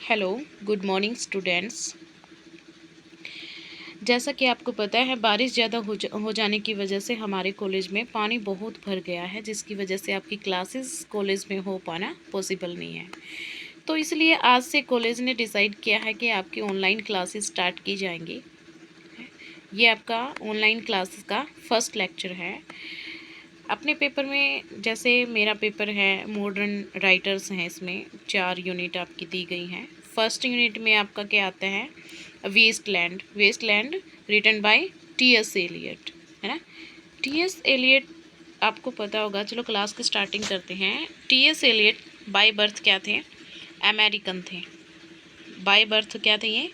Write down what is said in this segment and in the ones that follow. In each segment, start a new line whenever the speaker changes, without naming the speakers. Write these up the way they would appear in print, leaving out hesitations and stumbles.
Hello, good morning students. जैसा कि आपको पता है बारिश ज़्यादा हो जाने की वजह से हमारे कॉलेज में पानी बहुत भर गया है, जिसकी वजह से आपकी क्लासेस कॉलेज में हो पाना पॉसिबल नहीं है। तो इसलिए आज से कॉलेज ने डिसाइड किया है कि आपकी ऑनलाइन क्लासेस स्टार्ट की जाएंगी। ये आपका ऑनलाइन क्लासेस का फर्स्ट लेक्चर है। अपने पेपर में जैसे मेरा पेपर है मॉडर्न राइटर्स हैं, इसमें 4 यूनिट आपकी दी गई हैं। फर्स्ट यूनिट में आपका क्या आता है, waste land written by T S. Eliot, है ना। टी.एस. एलियट आपको पता होगा। चलो क्लास की स्टार्टिंग करते हैं। टी.एस. एलियट बाय बर्थ क्या थे, अमेरिकन थे। बाय बर्थ क्या थे, ये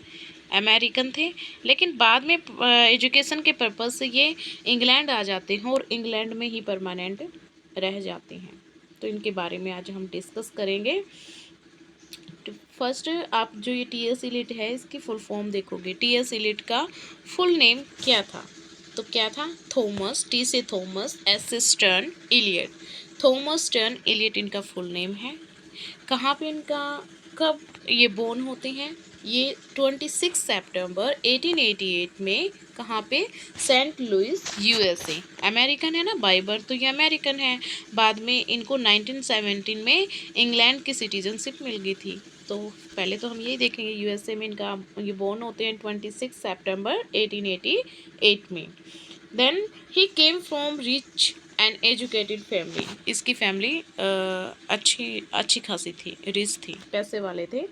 अमेरिकन थे, लेकिन बाद में एजुकेशन के पर्पज़ से ये इंग्लैंड आ जाते हैं और इंग्लैंड में ही परमानेंट रह जाते हैं। तो इनके बारे में आज हम डिस्कस करेंगे। तो फर्स्ट आप जो ये टी.एस. एलियट है इसकी फुल फॉर्म देखोगे। टी.एस. एलियट का फुल नेम क्या था, तो क्या था, थॉमस, टी से थॉमस, एस से Stearns Eliot. Thomas Stearns Eliot इनका फुल नेम है। कहाँ पे इनका, कब ये बोर्न होते हैं, ये 26 सितंबर 1888 में, कहाँ पे, सेंट लुइस यूएसए। अमेरिकन है ना, बाय बर्थ तो ये अमेरिकन है। बाद में इनको 1917 में इंग्लैंड की सिटीजनशिप मिल गई थी। तो पहले तो हम यही देखेंगे, यूएसए में इनका ये बोर्न होते हैं 26 सितंबर 1888 में। Then he came from rich and educated family. इसकी फैमिली अच्छी खासी थी, रिच थी, पैसे वाले थे।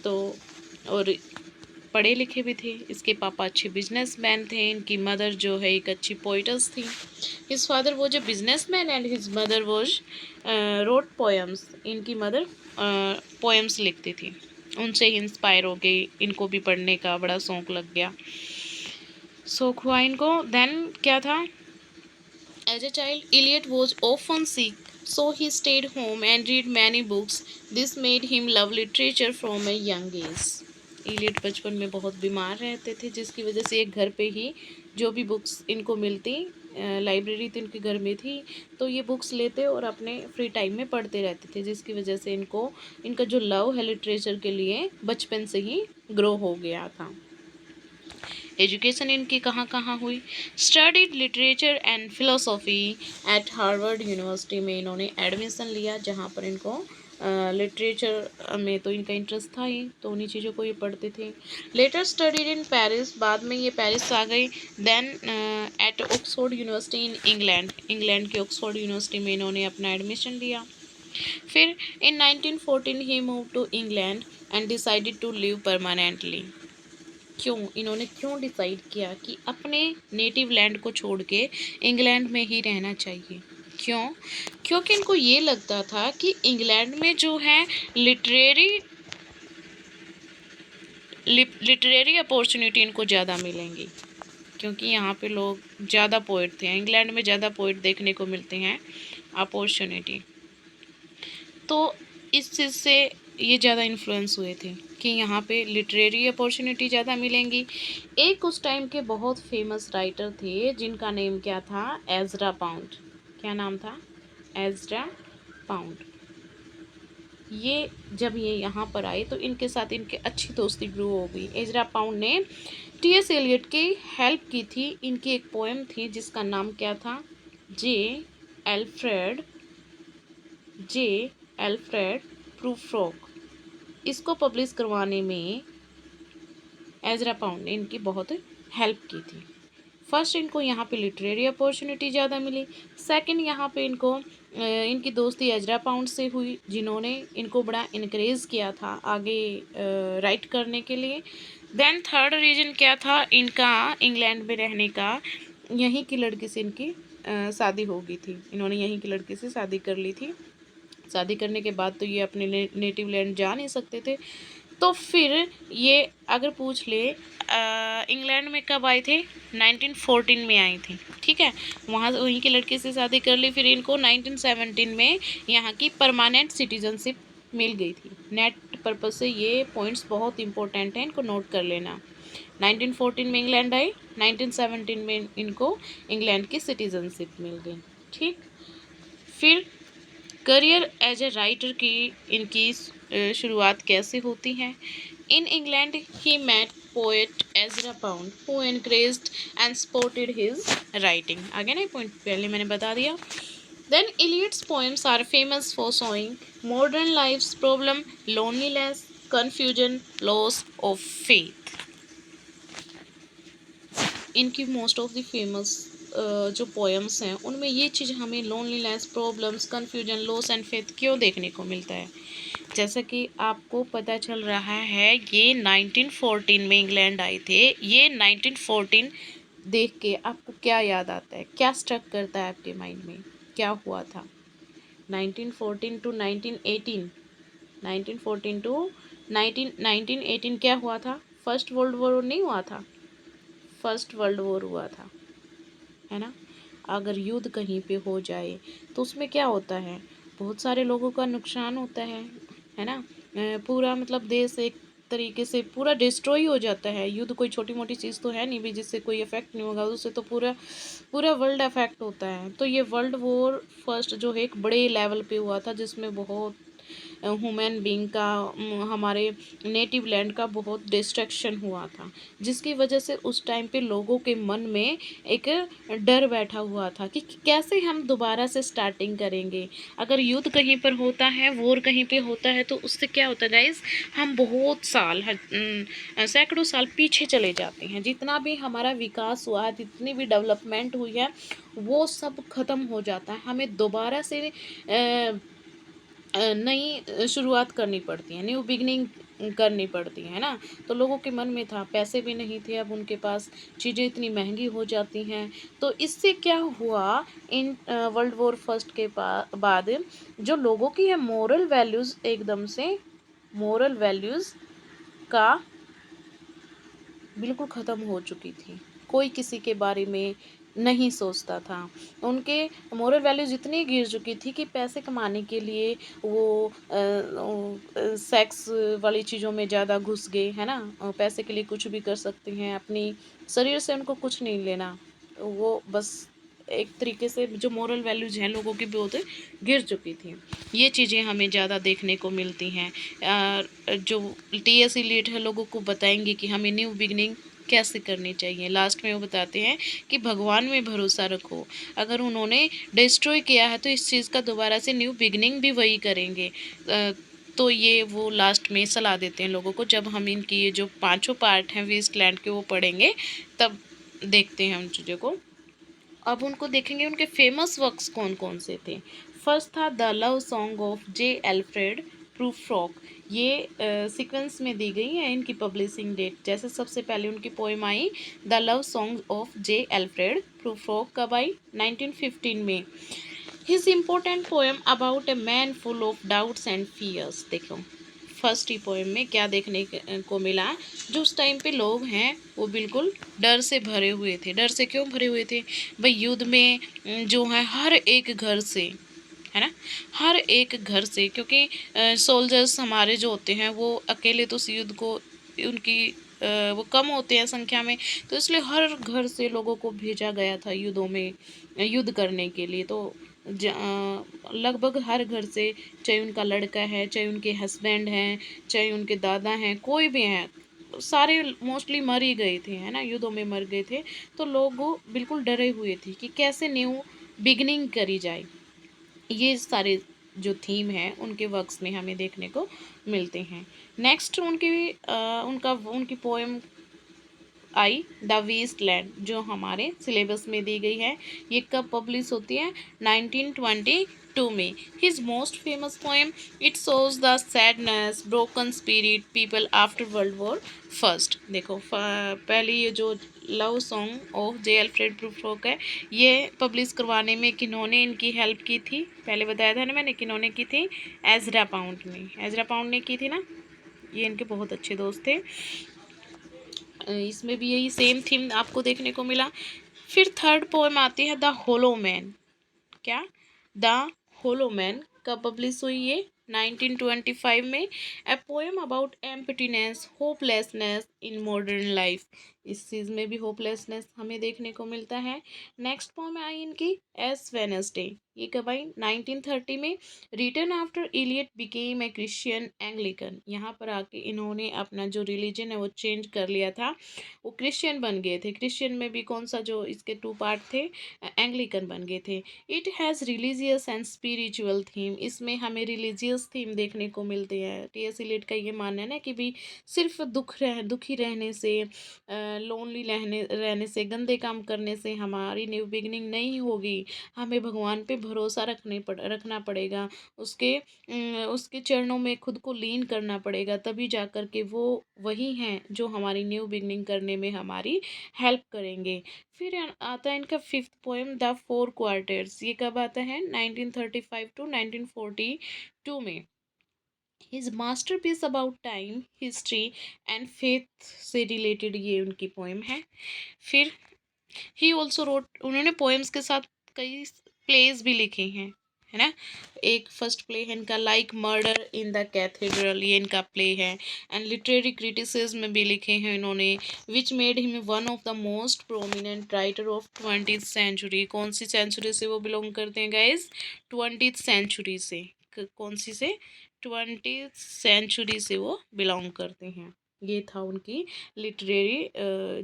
तो और पढ़े लिखे भी थे। इसके पापा अच्छे बिजनेसमैन थे। इनकी मदर जो है एक अच्छी पोइटस थी। हिज फादर वो जो businessman and his mother was wrote poems. इनकी मदर पोएम्स लिखती थी। उनसे ही इंस्पायर हो गई, इनको भी पढ़ने का बड़ा शौक लग गया, शौक हुआ इनको। देन क्या था, as a child, Eliot was often sick, so he stayed home and read many books. This made him love literature from a young age. Eliot बचपन में बहुत बीमार रहते थे, जिसकी वजह से एक घर पे ही जो भी बुक्स इनको मिलती, लाइब्रेरी तो इनके घर में थी, तो ये बुक्स लेते और अपने फ्री टाइम में पढ़ते रहते थे, जिसकी वजह से इनको इनका जो लव है लिटरेचर के लिए बचपन से ही ग्रो हो गया था। एजुकेशन इनकी कहाँ कहाँ हुई, studied literature and philosophy at Harvard university में इन्होंने एडमिशन लिया, जहाँ पर इनको लिटरेचर में तो इनका इंटरेस्ट था ही, तो उन्हीं चीज़ों को ये पढ़ते थे। लेटर स्टडीड इन पेरिस, बाद में ये पेरिस आ गई। Then at Oxford University in England की ऑक्सफोर्ड यूनिवर्सिटी में इन्होंने अपना एडमिशन लिया। फिर इन 1914 ही move to England and decided to live permanently. क्यों डिसाइड किया कि अपने नेटिव लैंड को छोड़ के इंग्लैंड में ही रहना चाहिए। क्योंकि इनको ये लगता था कि इंग्लैंड में जो है लिटरेरी अपॉर्चुनिटी इनको ज़्यादा मिलेंगी, क्योंकि यहाँ पे लोग ज़्यादा पोइट थे। इंग्लैंड में ज़्यादा पोइट देखने को मिलते हैं, अपॉर्चुनिटी। तो इस चीज़ से ये ज़्यादा इन्फ्लुएंस हुए थे कि यहाँ पे लिटरेरी अपॉर्चुनिटी ज़्यादा मिलेंगी। एक उस टाइम के बहुत फेमस राइटर थे जिनका नेम क्या था, एज़रा पाउंड। क्या नाम था, एज़रा पाउंड। ये जब ये यहाँ पर आए तो इनके साथ इनकी अच्छी दोस्ती ग्रो हो गई। एज़रा पाउंड ने टी.एस. एलियट की हेल्प की थी। इनकी एक पोएम थी जिसका नाम क्या था, जे एल्फ्रेड प्रूफ्रोक। इसको पब्लिश करवाने में एज़रा पाउंड ने इनकी बहुत हेल्प की थी। फर्स्ट इनको यहाँ पे लिटरेरी अपॉर्चुनिटी ज़्यादा मिली। सेकंड यहाँ पे इनको इनकी दोस्ती एज़रा पाउंड से हुई, जिन्होंने इनको बड़ा इनकरेज किया था आगे राइट करने के लिए। देन थर्ड रीज़न क्या था इनका इंग्लैंड में रहने का, यहीं की लड़की से इनकी शादी हो गई थी। इन्होंने यहीं की लड़की से शादी कर ली थी। शादी करने के बाद तो ये अपने नेटिव लैंड जा नहीं सकते थे। तो फिर ये अगर पूछ ले इंग्लैंड में कब आए थे, 1914 में आई थी, ठीक है। वहाँ वहीं की लड़की से शादी कर ली। फिर इनको 1917 में यहाँ की परमानेंट सिटीजनशिप मिल गई थी। नेट पर्पज से ये पॉइंट्स बहुत इंपॉर्टेंट हैं, इनको नोट कर लेना। 1914 में इंग्लैंड आई, 1917 में इनको इंग्लैंड की सिटीजनशिप मिल गई, ठीक। फिर करियर एज ए राइटर की इनकी शुरुआत कैसे होती है? In England he met poet Ezra Pound who encouraged and supported his writing. आगे ना पॉइंट पहले मैंने बता दिया। Then Eliot's poems are famous for showing modern life's problem, loneliness, confusion, loss of faith. इनकी मोस्ट ऑफ द फेमस जो poems हैं उनमें ये चीज़ हमें loneliness, problems, confusion, loss and faith क्यों देखने को मिलता है? जैसा कि आपको पता चल रहा है ये 1914 में इंग्लैंड आए थे। ये 1914 देख के आपको क्या याद आता है, क्या स्ट्रक करता है आपके माइंड में, क्या हुआ था? 1914 टू 1918, 1914 टू 1918 क्या हुआ था? फर्स्ट वर्ल्ड वॉर नहीं हुआ था? फर्स्ट वर्ल्ड वॉर हुआ था, है ना? अगर युद्ध कहीं पे हो जाए तो उसमें क्या होता है? बहुत सारे लोगों का नुकसान होता है ना? पूरा मतलब देश एक तरीके से पूरा डिस्ट्रॉय हो जाता है। युद्ध कोई छोटी मोटी चीज़ तो है नहीं भी जिससे कोई इफेक्ट नहीं होगा, उससे तो पूरा पूरा वर्ल्ड अफेक्ट होता है। तो ये वर्ल्ड वॉर फर्स्ट जो है एक बड़े लेवल पे हुआ था जिसमें बहुत ह्यूमन बीइंग का हमारे नेटिव लैंड का बहुत डिस्ट्रक्शन हुआ था, जिसकी वजह से उस टाइम पे लोगों के मन में एक डर बैठा हुआ था कि कैसे हम दोबारा से स्टार्टिंग करेंगे। अगर युद्ध कहीं पर होता है, वॉर कहीं पे होता है तो उससे क्या होता है गाइस, हम बहुत साल सैकड़ों साल पीछे चले जाते हैं। जितना भी हमारा विकास हुआ है, जितनी भी डेवलपमेंट हुई है, वो सब खत्म हो जाता है। हमें दोबारा से नई शुरुआत करनी पड़ती है, न्यू बिगनिंग करनी पड़ती है ना। तो लोगों के मन में था, पैसे भी नहीं थे अब उनके पास, चीज़ें इतनी महंगी हो जाती हैं। तो इससे क्या हुआ, इन वर्ल्ड वॉर फर्स्ट के बाद जो लोगों की है मोरल वैल्यूज़ एकदम से, मोरल वैल्यूज़ का बिल्कुल ख़त्म हो चुकी थी। कोई किसी के बारे में नहीं सोचता था। उनके मोरल वैल्यूज़ इतनी गिर चुकी थी कि पैसे कमाने के लिए वो सेक्स वाली चीज़ों में ज़्यादा घुस गए, है ना? पैसे के लिए कुछ भी कर सकते हैं, अपनी शरीर से उनको कुछ नहीं लेना। वो बस एक तरीके से जो मोरल वैल्यूज़ हैं लोगों की बहुत गिर चुकी थी। ये चीज़ें हमें ज़्यादा देखने को मिलती हैं। जो टीएस एलियट है लोगों को बताएंगे कि हमें न्यू बिगनिंग कैसे करनी चाहिए। लास्ट में वो बताते हैं कि भगवान में भरोसा रखो, अगर उन्होंने डिस्ट्रॉय किया है तो इस चीज़ का दोबारा से न्यू बिगनिंग भी वही करेंगे। तो ये वो लास्ट में सलाह देते हैं लोगों को। जब हम इनकी ये जो पांचों पार्ट हैं वेस्टलैंड के वो पढ़ेंगे तब देखते हैं उन चीज़ों को। अब उनको देखेंगे उनके फेमस वर्क्स कौन कौन से थे। फर्स्ट था the love song of J Alfred Prufrock. ये सीक्वेंस में दी गई है इनकी पब्लिशिंग डेट। जैसे सबसे पहले उनकी पोएम आई the love song of J Alfred Prufrock, कब आई? 1915 में। His important poem about a man full of doubts and fears. देखो फर्स्ट ही पोएम में क्या देखने को मिला, जो उस टाइम पे लोग हैं वो बिल्कुल डर से भरे हुए थे। डर से क्यों भरे हुए थे भाई? युद्ध में जो है हर एक घर से, है ना, हर एक घर से, क्योंकि सोल्जर्स हमारे जो होते हैं वो अकेले तो उस युद्ध को उनकी वो कम होते हैं संख्या में, तो इसलिए हर घर से लोगों को भेजा गया था युद्धों में युद्ध करने के लिए। तो लगभग हर घर से, चाहे उनका लड़का है, चाहे उनके हस्बैंड हैं, चाहे उनके दादा हैं, कोई भी हैं, सारे मोस्टली मर ही गए थे, है ना, युद्धों में मर गए थे। तो लोग बिल्कुल डरे हुए थे कि कैसे न्यू बिगनिंग करी जाए। ये सारे जो थीम है उनके वर्क्स में हमें देखने को मिलते हैं। नेक्स्ट उनकी पोएम आई द वेस्ट लैंड, जो हमारे सिलेबस में दी गई है। ये कब पब्लिश होती है? 1922 में। His most famous poem it shows the sadness broken spirit people after world war first. देखो पहली ये जो love song of J Alfred Prufrock है, ये पब्लिश करवाने में किन्होंने इनकी हेल्प की थी? पहले बताया था ना मैंने किन्होंने की थी, एजरा पाउंड ने। एजरा पाउंड ने की थी ना, ये इनके बहुत अच्छे दोस्त थे। इसमें भी यही सेम थीम आपको देखने को मिला। फिर थर्ड पोएम आती है द होलो मैन। क्या? द होलो मैन कब पब्लिश हुई ये? 1925 में। A poem about emptiness hopelessness in modern life. इस चीज़ में भी होपलेसनेस हमें देखने को मिलता है। नेक्स्ट पोएम आई इनकी एस वेनसडे। ये कब आई? 1930 में। Written after Eliot became a Christian Anglican. यहाँ पर आके इन्होंने अपना जो रिलीजन है वो चेंज कर लिया था, वो क्रिश्चियन बन गए थे। क्रिश्चियन में भी कौन सा, जो इसके टू पार्ट थे, एंग्लिकन बन गए थे। It has religious and spiritual theme. इसमें हमें रिलीजियस थीम देखने को मिलते हैं। टी.एस. इलियट का ये मानना है ना कि भी सिर्फ दुखी रहने से, लोनली रहने से, गंदे काम करने से हमारी न्यू बिगनिंग नहीं होगी। हमें भगवान पे भरोसा रखना पड़ेगा। उसके चरणों में खुद को लीन करना पड़ेगा, तभी जा कर के वो वही हैं जो हमारी न्यू बिगनिंग करने में हमारी हेल्प करेंगे। फिर आता है इनका fifth poem the four quarters. ये कब आता है? 1935 टू 1942 में। His masterpiece about time, history and faith से रिलेटेड ये उनकी पोएम है। फिर ही ऑल्सो रोट, उन्होंने पोएम्स के साथ कई प्लेज भी लिखे हैं, है ना। एक फर्स्ट प्ले है इनका like Murder in the cathedral, ये इनका प्ले है। एंड लिटरेरी क्रिटिसिज्म भी लिखे हैं इन्होंने, which made him one of the most prominent writer of 20th century. कौन सी सेंचुरी से वो बिलोंग करते हैं गाइज? 20th सेंचुरी से। कौन सी से? 20th सेंचुरी से वो बिलोंग करते हैं। ये था उनकी लिटरेरी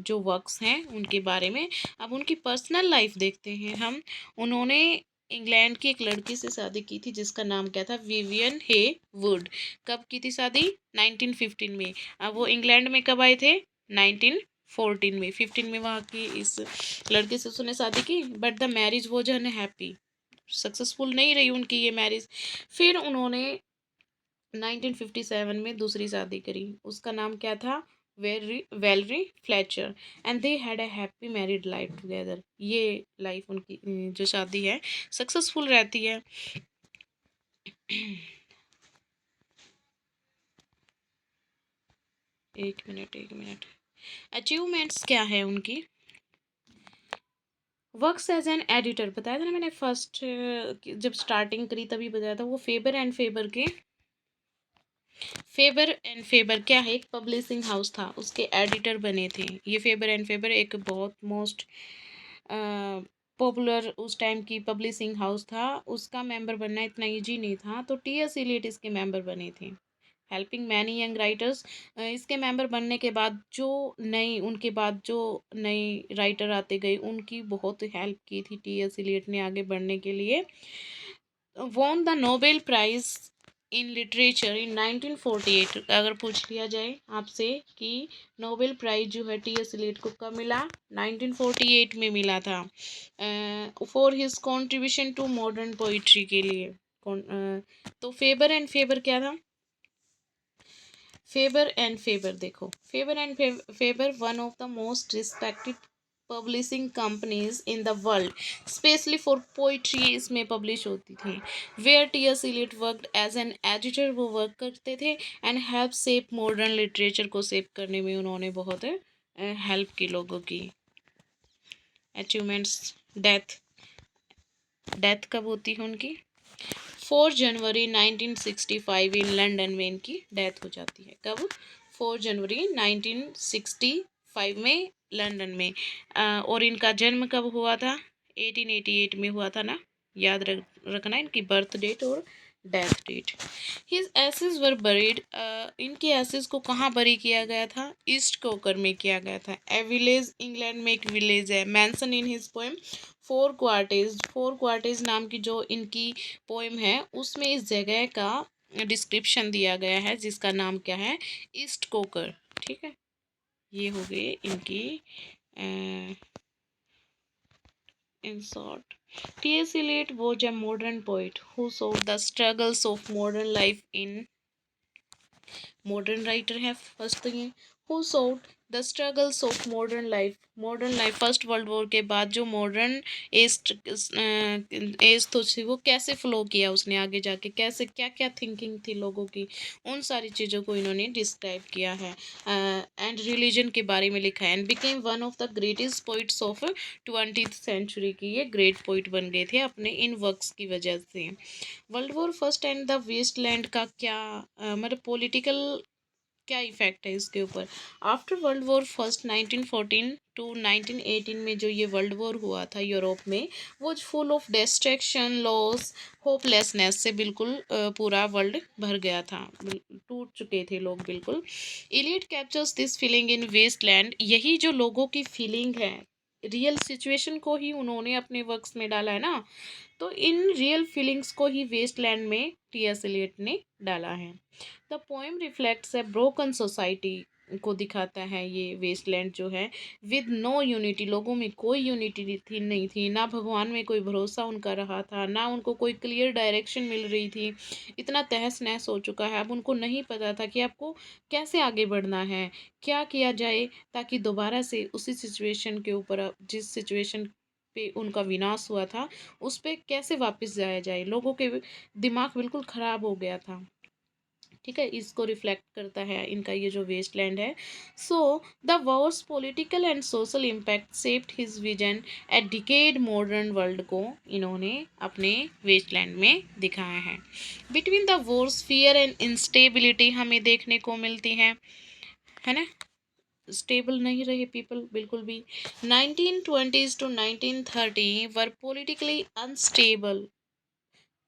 जो वर्क्स हैं उनके बारे में। अब उनकी पर्सनल लाइफ देखते हैं हम। उन्होंने इंग्लैंड की एक लड़की से शादी की थी जिसका नाम क्या था? Vivienne Haigh Wood. कब की थी शादी? 1915 में। अब वो इंग्लैंड में कब आए थे? 1914 में। 15 में वहाँ की इस लड़के से उसने शादी की, but the marriage was unhappy. Successful नहीं रही उनकी ये मैरिज। फिर उन्होंने 1957 में दूसरी शादी करी, उसका नाम क्या था? Valerie Fletcher. And they had a happy married life together. ये लाइफ उनकी जो शादी है सक्सेसफुल रहती है। एक मिनट। अचीवमेंट्स क्या है उनकी? वर्क्स एज एन एडिटर, बताया था ना मैंने फर्स्ट जब स्टार्टिंग करी तभी बताया था। वो फेबर एंड फेबर के, फेबर एंड फेबर क्या है? एक पब्लिशिंग हाउस था, उसके एडिटर बने थे। ये फेबर एंड फेबर एक बहुत मोस्ट पॉपुलर उस टाइम की पब्लिशिंग हाउस था। उसका मेंबर बनना इतना इजी नहीं था, तो टी.एस. इलियट इसके मेंबर बने थे। हेल्पिंग मैनी यंग राइटर्स, इसके मेंबर बनने के बाद उनके बाद जो नई राइटर आते गए उनकी बहुत हेल्प की थी टी.एस. इलियट ने आगे बढ़ने के लिए। Won the Nobel prize in literature in 1948। अगर पूछ लिया जाए आपसे कि नोबेल प्राइज जो है टी.एस. इलियट को कब मिला? 1948 में मिला था, for his contribution to modern poetry के लिए। तो फेबर एंड फेबर क्या था? फेबर एंड फेबर देखो, Faber and Faber one of the most respected publishing companies in the world, specially for poetry इसमें पब्लिश होती थी। Where T S. Eliot worked as an editor, वो वर्क करते थे। And help shape modern literature को shape करने में उन्होंने बहुत हेल्प की लोगों की। अचीवमेंट्स, डेथ कब होती है उनकी? 4 जनवरी 1965 इन लंदन में इनकी डेथ हो जाती है। कब? 4 जनवरी 1965 में लंदन में। और इनका जन्म कब हुआ था? 1888 में हुआ था ना, याद रखना इनकी बर्थ डेट और डेथ डेट। हिज एसेस वर बरीड, इनके एसेस को कहाँ बरी किया गया था? ईस्ट कोकर में किया गया था। ए विलेज, इंग्लैंड में एक विलेज है। मैंसन इन हिज पोएम फोर क्वार्टेज नाम की जो इनकी पोएम है उसमें इस जगह का डिस्क्रिप्शन दिया गया है जिसका नाम क्या है? ईस्ट कोकर। ठीक है, ये हो गए इनकी in short. T.S. Eliot was a modern poet who saw the struggles of modern life in modern writer है फर्स्ट, तो ये who sought the struggles of modern life first world war के बाद जो मॉडर्न एज तो थी वो कैसे फ्लो किया उसने आगे जाके, कैसे क्या क्या थिंकिंग थी लोगों की, उन सारी चीज़ों को इन्होंने डिस्क्राइब किया है। एंड रिलीजन के बारे में लिखा है। And became one of the greatest poets of 20th century की ये ग्रेट पोइट बन गए थे अपने इन वर्क्स की वजह से। World war first and the waste land का क्या मतलब पॉलिटिकल क्या इफेक्ट है इसके ऊपर। After world war first 1914 to 1918 में जो ये वर्ल्ड वॉर हुआ था यूरोप में, वो full of distraction, loss, hopelessness से बिल्कुल पूरा वर्ल्ड भर गया था, टूट चुके थे लोग बिल्कुल। Eliot captures this feeling in wasteland. यही जो लोगों की फीलिंग है, रियल सिचुएशन को ही उन्होंने अपने वर्क्स में डाला है ना, तो इन रियल फीलिंग्स को ही वेस्टलैंड में टी.एस. एलियट ने डाला है। The poem reflects A broken society को दिखाता है ये वेस्टलैंड जो है, विद नो यूनिटी। लोगों में कोई यूनिटी थी नहीं थी, ना भगवान में कोई भरोसा उनका रहा था, ना उनको कोई क्लियर डायरेक्शन मिल रही थी। इतना तहस नहस हो चुका है, अब उनको नहीं पता था कि आपको कैसे आगे बढ़ना है, क्या किया जाए ताकि दोबारा से उसी सिचुएशन के ऊपर, जिस सिचुएशन पे उनका विनाश हुआ था, उस पे कैसे वापस जाया जाए। लोगों के दिमाग बिल्कुल ख़राब हो गया था। ठीक है, इसको रिफ्लेक्ट करता है इनका ये जो वेस्टलैंड है। So the Wars political and social impact सेप्ड his vision a decade modern world को इन्होंने अपने वेस्टलैंड में दिखाया है। Between the Wars fear and instability हमें देखने को मिलती है ना, स्टेबल नहीं रहे पीपल बिल्कुल भी। 1920s to 1930 were politically unstable.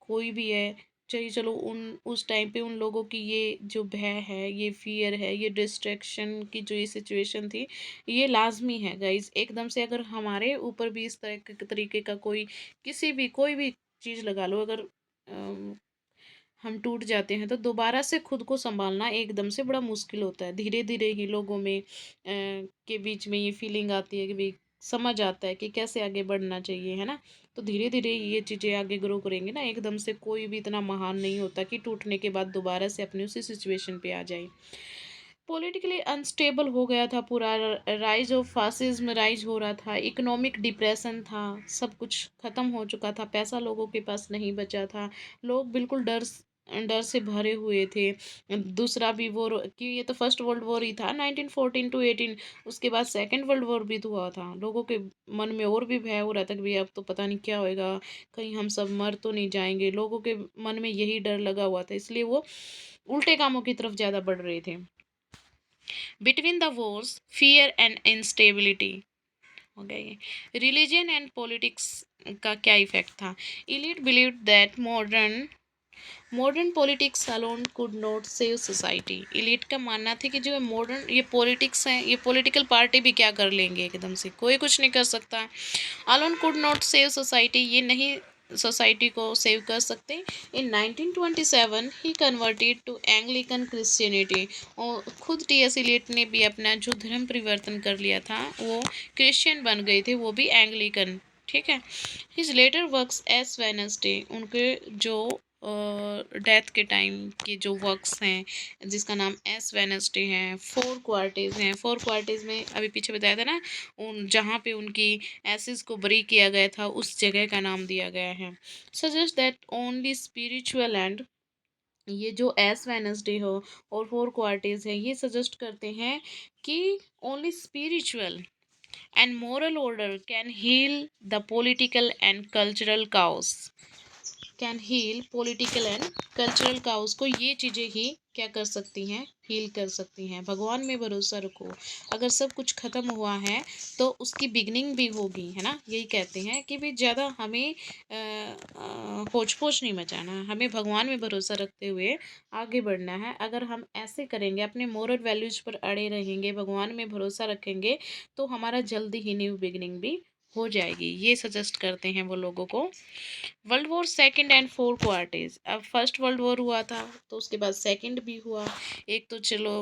कोई भी है, चाहिए चलो उन उस टाइम पे उन लोगों की ये जो भय है, ये फियर है, ये डिस्ट्रैक्शन की जो ये सिचुएशन थी, ये लाजमी है गाइज। एकदम से अगर हमारे ऊपर भी इस तरह के तरीके का कोई किसी भी कोई भी चीज़ लगा लो, अगर हम टूट जाते हैं तो दोबारा से खुद को संभालना एकदम से बड़ा मुश्किल होता है। धीरे धीरे ही लोगों में के बीच में ये फीलिंग आती है कि भाई समझ आता है कि कैसे आगे बढ़ना चाहिए, है ना। तो धीरे धीरे ये चीज़ें आगे ग्रो करेंगे ना, एकदम से कोई भी इतना महान नहीं होता कि टूटने के बाद दोबारा से अपनी उसी सिचुएशन पे आ जाए। पॉलिटिकली अनस्टेबल हो गया था पूरा, राइज ऑफ फासिज्म राइज हो रहा था, इकोनॉमिक डिप्रेशन था, सब कुछ ख़त्म हो चुका था, पैसा लोगों के पास नहीं बचा था, लोग बिल्कुल डर डर से भरे हुए थे। दूसरा भी वॉर, कि ये तो फर्स्ट वर्ल्ड वॉर ही था 1914 टू 18, उसके बाद सेकंड वर्ल्ड वॉर भी तो हुआ था। लोगों के मन में और भी भय हो रहा था कि भाई अब तो पता नहीं क्या होएगा, कहीं हम सब मर तो नहीं जाएंगे। लोगों के मन में यही डर लगा हुआ था, इसलिए वो उल्टे कामों की तरफ ज़्यादा बढ़ रहे थे। Between the Wars fear and instability हो गया ये। रिलीजन एंड पॉलिटिक्स का क्या इफेक्ट था। Eliot believed that modern politics alone could not save society. Eliot का मानना था कि जो मॉडर्न ये पॉलिटिक्स हैं, ये पॉलिटिकल पार्टी भी क्या कर लेंगे, एकदम से कोई कुछ नहीं कर सकता। Alone could not save society, ये नहीं सोसाइटी को सेव कर सकते। इन 1927 ही कन्वर्टेड टू एंग्लिकन क्रिश्चियनिटी। और खुद टी.एस. इलियट ने भी अपना जो धर्म परिवर्तन कर लिया था, वो क्रिश्चियन बन गए थे, वो भी एंग्लिकन। ठीक है। His later works Ash Wednesday, उनके जो डेथ के टाइम के जो वर्क्स हैं, जिसका नाम एस वेनसडे हैं, फोर क्वार्टेज हैं। फोर क्वार्टेज में अभी पीछे बताया था ना, उन जहाँ पे उनकी एसिस को बरी किया गया था, उस जगह का नाम दिया गया है। Suggest that only spiritual and, ये जो एस वेनसडे हो और फोर क्वार्टेज है, ये सजेस्ट करते हैं कि only spiritual and moral order can heal the political and cultural chaos. Can heal political and cultural chaos को ये चीज़ें ही क्या कर सकती हैं, हील कर सकती हैं। भगवान में भरोसा रखो, अगर सब कुछ ख़त्म हुआ है तो उसकी बिगनिंग भी होगी, है ना। यही कहते हैं कि भाई ज़्यादा हमें होच पोच नहीं मचाना, हमें भगवान में भरोसा रखते हुए आगे बढ़ना है। अगर हम ऐसे करेंगे, अपने मोरल वैल्यूज़ पर अड़े रहेंगे, भगवान में भरोसा रखेंगे, तो हमारा जल्दी ही न्यू बिगनिंग भी हो जाएगी। ये सजेस्ट करते हैं वो लोगों को। World war second and four quarters, अब फर्स्ट वर्ल्ड वॉर हुआ था तो उसके बाद सेकंड भी हुआ। एक तो चलो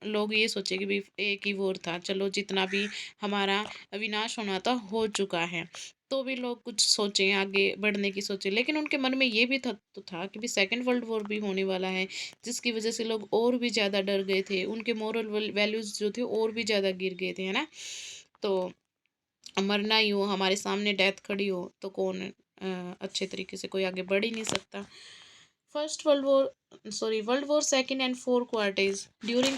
लोग ये सोचे कि भाई एक ही वॉर था, चलो जितना भी हमारा विनाश होना था हो चुका है, तो भी लोग कुछ सोचें, आगे बढ़ने की सोचें। लेकिन उनके मन में ये भी था कि भी सेकंड वर्ल्ड वॉर भी होने वाला है, जिसकी वजह से लोग और भी ज़्यादा डर गए थे, उनके मोरल वैल्यूज़ जो थे और भी ज़्यादा गिर गए थे, है ना। तो मरना ही हो, हमारे सामने डेथ खड़ी हो, तो कौन अच्छे तरीके से कोई आगे बढ़ ही नहीं सकता। First world war, sorry, world war second and four quarters. During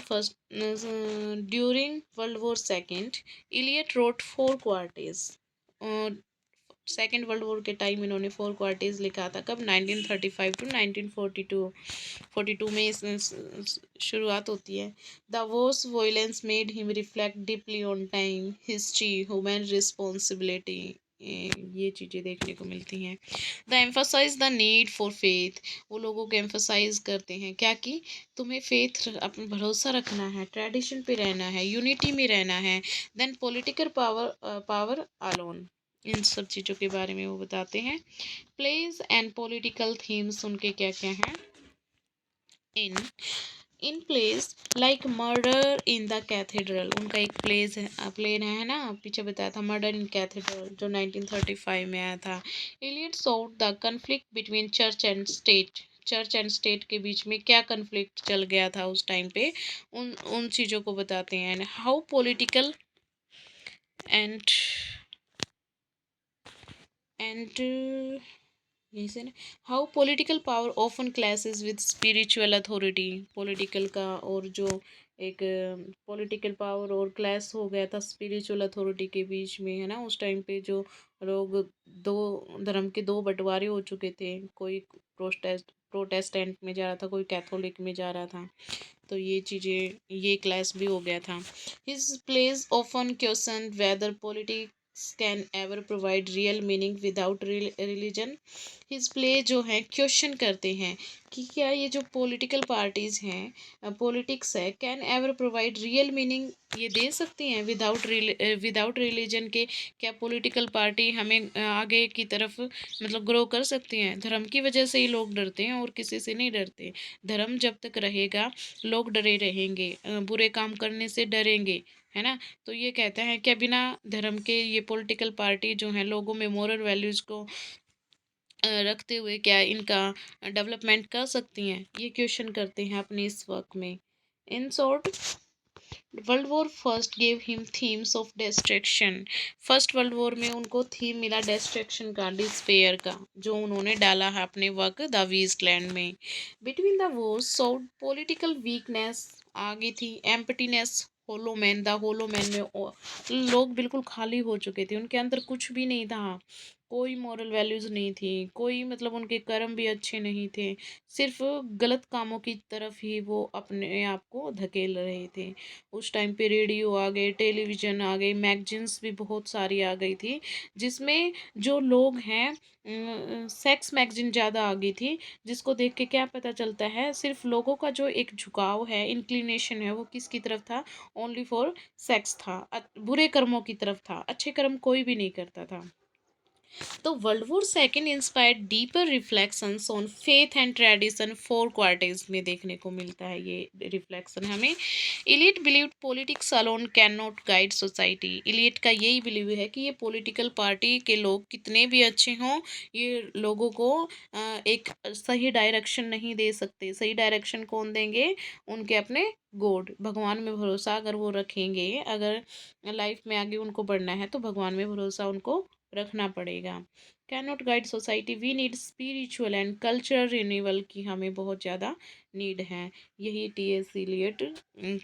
world war second Eliot wrote four quarters. Second world war के टाइम इन्होंने 4 क्वालिटीज़ लिखा था। कब? 1935 टू 1942, 42 में शुरुआत होती है। The war's violence made him reflect deeply on time, history, human responsibility, ये चीज़ें देखने को मिलती हैं। The emphasise the need for faith, वो लोगों को एम्फोसाइज करते हैं क्या कि तुम्हें फेथ, अपना भरोसा रखना है, ट्रेडिशन पे रहना है, यूनिटी में रहना है। देन पॉलिटिकल पावर अलोन, इन सब चीज़ों के बारे में वो बताते हैं। प्लेज एंड पॉलिटिकल थीम्स उनके क्या क्या हैं। In in place like Murder in the Cathedral, उनका एक प्लेन है ना, पीछे बताया था, मर्डर इन कैथेड्रल, जो 1935 में आया था। Eliot solve the conflict between church and state, church and state के बीच में क्या कन्फ्लिक्ट चल गया था उस टाइम पे, उन उन चीज़ों को बताते हैं। And how political and and यही से ना, how political power often clashes with spiritual authority, political का और जो एक पॉलिटिकल पावर और क्लैश हो गया था स्पिरिचुअल अथॉरिटी के बीच में, है ना। उस टाइम पे जो लोग, दो धर्म के दो बंटवारे हो चुके थे, कोई प्रोटेस्टेंट में जा रहा था, कोई कैथोलिक में जा रहा था, तो ये चीज़ें, ये क्लैश भी हो गया था। His place often question whether politics can ever provide real meaning without religion. His play जो है क्वेश्चन करते हैं कि क्या ये जो पॉलिटिकल पार्टीज़ हैं, पॉलिटिक्स है, can ever provide real meaning, ये दे सकती हैं विदाउट रिलीजन के। क्या पॉलिटिकल पार्टी हमें आगे की तरफ मतलब ग्रो कर सकती हैं? धर्म की वजह से ही लोग डरते हैं और किसी से नहीं डरते। धर्म जब तक रहेगा लोग डरे रहेंगे, बुरे काम करने से डरेंगे, है ना। तो ये कहते हैं कि बिना धर्म के ये पॉलिटिकल पार्टी जो है लोगों में मोरल वैल्यूज़ को रखते हुए क्या इनका डेवलपमेंट कर सकती हैं, ये क्वेश्चन करते हैं अपने इस वर्क में। In short, world war first gave him themes of destruction, first world war में उनको थीम मिला डिस्ट्रक्शन का, डिस्पेयर का, जो उन्होंने डाला है अपने वर्क द वेस्टलैंड में। Between the wars solve political weakness आ गई थी, emptiness, hollow man, the hollow man में लोग बिल्कुल खाली हो चुके थे, उनके अंदर कुछ भी नहीं था, कोई मॉरल वैल्यूज़ नहीं थी, कोई मतलब उनके कर्म भी अच्छे नहीं थे, सिर्फ गलत कामों की तरफ ही वो अपने आप को धकेल रहे थे। उस टाइम पे रेडियो आ गए, टेलीविज़न आ गए, मैगजीन्स भी बहुत सारी आ गई थी, जिसमें जो लोग हैं, सेक्स मैगजीन ज़्यादा आ गई थी, जिसको देख के क्या पता चलता है, सिर्फ लोगों का जो एक झुकाव है, इंक्लिनेशन है, वो किसकी तरफ था? ओनली फॉर सेक्स था, बुरे कर्मों की तरफ था, अच्छे कर्म कोई भी नहीं करता था। तो world war second inspired deeper reflections on faith and tradition, 4 quarters में देखने को मिलता है ये रिफ्लेक्शन हमें। Eliot believe politics alone can not guide society, Eliot का यही बिलीव है कि ये पॉलिटिकल पार्टी के लोग कितने भी अच्छे हों, ये लोगों को एक सही डायरेक्शन नहीं दे सकते। सही डायरेक्शन कौन देंगे? उनके अपने गॉड, भगवान में भरोसा अगर वो रखेंगे, अगर लाइफ में आगे उनको बढ़ना है तो भगवान में भरोसा उनको रखना पड़ेगा। Can not guide society, we need spiritual and cultural renewal की हमें बहुत ज़्यादा नीड है। यही टी.एस. इलियट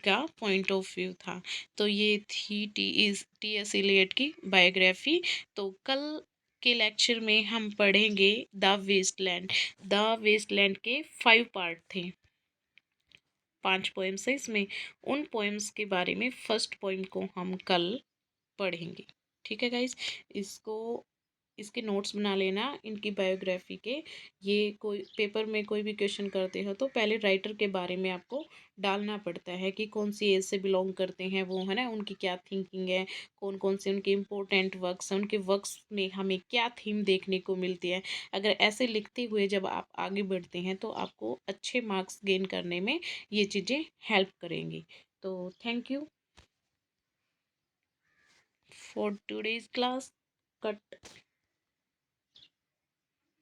का पॉइंट ऑफ व्यू था। तो ये थी टी.एस. इलियट की बायोग्राफी। तो कल के लेक्चर में हम पढ़ेंगे द वेस्टलैंड। द वेस्टलैंड के 5 पार्ट थे, 5 पोएम्स है इसमें। उन पोएम्स के बारे में फर्स्ट पोएम को हम कल पढ़ेंगे। ठीक है गाइज, इसको इसके नोट्स बना लेना इनकी बायोग्राफी के। ये कोई पेपर में कोई भी क्वेश्चन करते हो तो पहले राइटर के बारे में आपको डालना पड़ता है कि कौन सी एज से बिलोंग करते हैं वो, है ना, उनकी क्या थिंकिंग है, कौन कौन से उनके इम्पोर्टेंट वर्क्स हैं, उनके वर्क्स में हमें क्या थीम देखने को मिलती है। अगर ऐसे लिखते हुए जब आप आगे बढ़ते हैं तो आपको अच्छे मार्क्स गेन करने में ये चीज़ें हेल्प करेंगी। तो thank you for today's class. Cut.